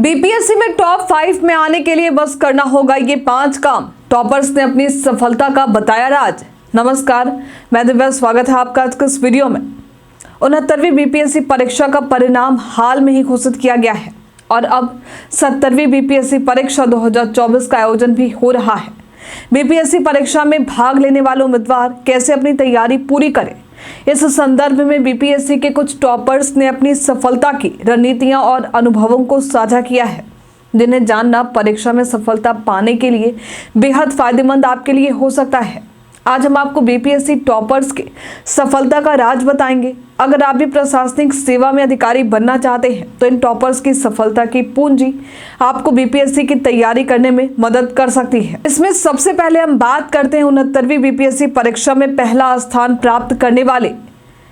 BPSC में top 5 में आने के लिए बस करना होगा ये 5 काम। टॉपर्स ने अपनी सफलता का बताया राज। नमस्कार, मैं दिव्या, स्वागत है आपका आज के इस वीडियो में। 69वीं बीपीएससी परीक्षा का परिणाम हाल में ही घोषित किया गया है और अब 70वीं बीपीएससी परीक्षा 2024 का आयोजन भी हो रहा है। बीपीएससी परीक्षा में भाग लेने वाले उम्मीदवार कैसे अपनी तैयारी पूरी करें, इस संदर्भ में बीपीएससी के कुछ टॉपर्स ने अपनी सफलता की रणनीतियां और अनुभवों को साझा किया है, जिन्हें जानना परीक्षा में सफलता पाने के लिए बेहद फायदेमंद आपके लिए हो सकता है। आज हम आपको बीपीएससी टॉपर्स के सफलता का राज बताएंगे। अगर आप भी प्रशासनिक सेवा में अधिकारी बनना चाहते हैं तो इन टॉपर्स की सफलता की पूंजी आपको बीपीएससी की तैयारी करने में मदद कर सकती है। इसमें सबसे पहले हम बात करते हैं 69वीं बीपीएससी परीक्षा में पहला स्थान प्राप्त करने वाले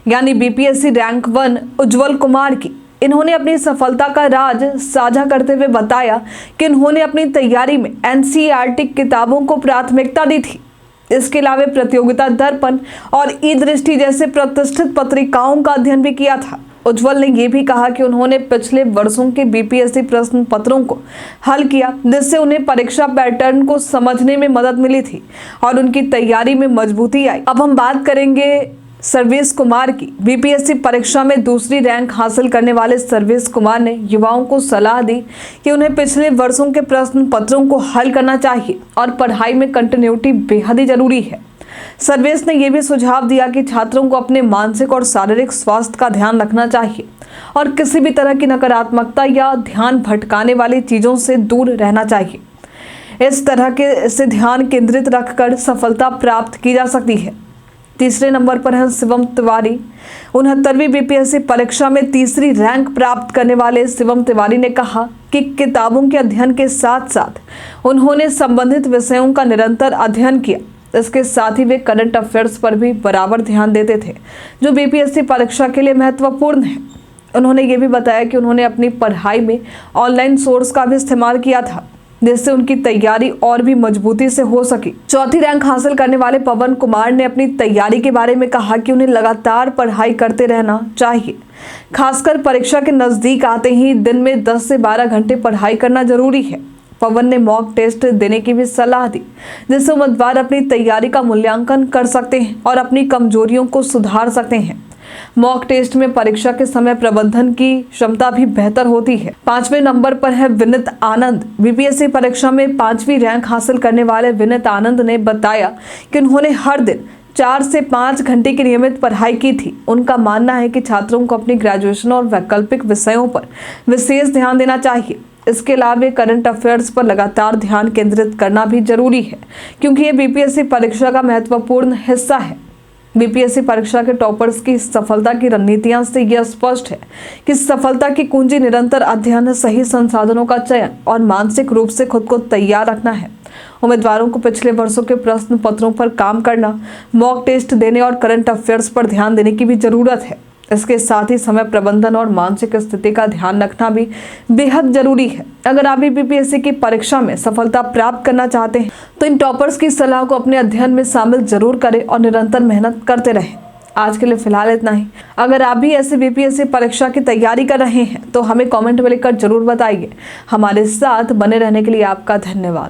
यानी बीपीएससी रैंक 1 उज्जवल कुमार की। इन्होंने अपनी सफलता का राज साझा करते हुए बताया कि इन्होंने अपनी तैयारी में एनसीईआरटी किताबों को प्राथमिकता दी थी। इसके अलावा प्रतियोगिता दर्पण और ई दृष्टि जैसे प्रतिष्ठित पत्रिकाओं का अध्ययन भी किया था। उज्जवल ने यह भी कहा कि उन्होंने पिछले वर्षों के बीपीएससी प्रश्न पत्रों को हल किया, जिससे उन्हें परीक्षा पैटर्न को समझने में मदद मिली थी और उनकी तैयारी में मजबूती आई। अब हम बात करेंगे सर्वेश कुमार की। बीपीएससी परीक्षा में दूसरी रैंक हासिल करने वाले सर्वेश कुमार ने युवाओं को सलाह दी कि उन्हें पिछले वर्षों के प्रश्न पत्रों को हल करना चाहिए और पढ़ाई में कंटिन्यूटी बेहद ही जरूरी है। सर्वेश ने यह भी सुझाव दिया कि छात्रों को अपने मानसिक और शारीरिक स्वास्थ्य का ध्यान रखना चाहिए और किसी भी तरह की नकारात्मकता या ध्यान भटकाने वाली चीजों से दूर रहना चाहिए। इस तरह के से ध्यान केंद्रित रखकर सफलता प्राप्त की जा सकती है। तीसरे नंबर पर है शिवम तिवारी। 69वीं बीपीएससी परीक्षा में तीसरी रैंक प्राप्त करने वाले शिवम तिवारी ने कहा कि किताबों के अध्ययन के साथ साथ उन्होंने संबंधित विषयों का निरंतर अध्ययन किया। इसके साथ ही वे करंट अफेयर्स पर भी बराबर ध्यान देते थे, जो बीपीएससी परीक्षा के लिए महत्वपूर्ण है। उन्होंने ये भी बताया कि उन्होंने अपनी पढ़ाई में ऑनलाइन सोर्स का भी इस्तेमाल किया था, जिससे उनकी तैयारी और भी मजबूती से हो सकी। चौथी रैंक हासिल करने वाले पवन कुमार ने अपनी तैयारी के बारे में कहा कि उन्हें लगातार पढ़ाई करते रहना चाहिए। खासकर परीक्षा के नजदीक आते ही दिन में 10 से 12 घंटे पढ़ाई करना जरूरी है। पवन ने मॉक टेस्ट देने की भी सलाह दी, जिससे उम्मीदवार अपनी तैयारी का मूल्यांकन कर सकते हैं और अपनी कमजोरियों को सुधार सकते हैं। मॉक टेस्ट में परीक्षा के समय प्रबंधन की क्षमता भी बेहतर होती है। 5वें नंबर पर है विनीत आनंद। बीपीएससी परीक्षा में 5वीं रैंक हासिल करने वाले विनीत आनंद ने बताया कि उन्होंने हर दिन 4 से 5 घंटे की नियमित पढ़ाई की थी। उनका मानना है कि छात्रों को अपनी ग्रेजुएशन और वैकल्पिक विषयों पर विशेष ध्यान देना चाहिए। इसके अलावा करंट अफेयर्स पर लगातार ध्यान केंद्रित करना भी जरूरी है, क्योंकि ये बीपीएससी परीक्षा का महत्वपूर्ण हिस्सा है। बीपीएससी परीक्षा के टॉपर्स की सफलता की रणनीतियां से यह स्पष्ट है कि सफलता की कुंजी निरंतर अध्ययन, सही संसाधनों का चयन और मानसिक रूप से खुद को तैयार रखना है। उम्मीदवारों को पिछले वर्षों के प्रश्न पत्रों पर काम करना, मॉक टेस्ट देने और करंट अफेयर्स पर ध्यान देने की भी जरूरत है। इसके साथ ही समय प्रबंधन और मानसिक स्थिति का ध्यान रखना भी बेहद जरूरी है। अगर आप भी बीपीएससी की परीक्षा में सफलता प्राप्त करना चाहते हैं तो इन टॉपर्स की सलाह को अपने अध्ययन में शामिल जरूर करें और निरंतर मेहनत करते रहें। आज के लिए फिलहाल इतना ही। अगर आप भी ऐसे बीपीएससी परीक्षा की तैयारी कर रहे हैं तो हमें कॉमेंट में लिखकर जरूर बताइए। हमारे साथ बने रहने के लिए आपका धन्यवाद।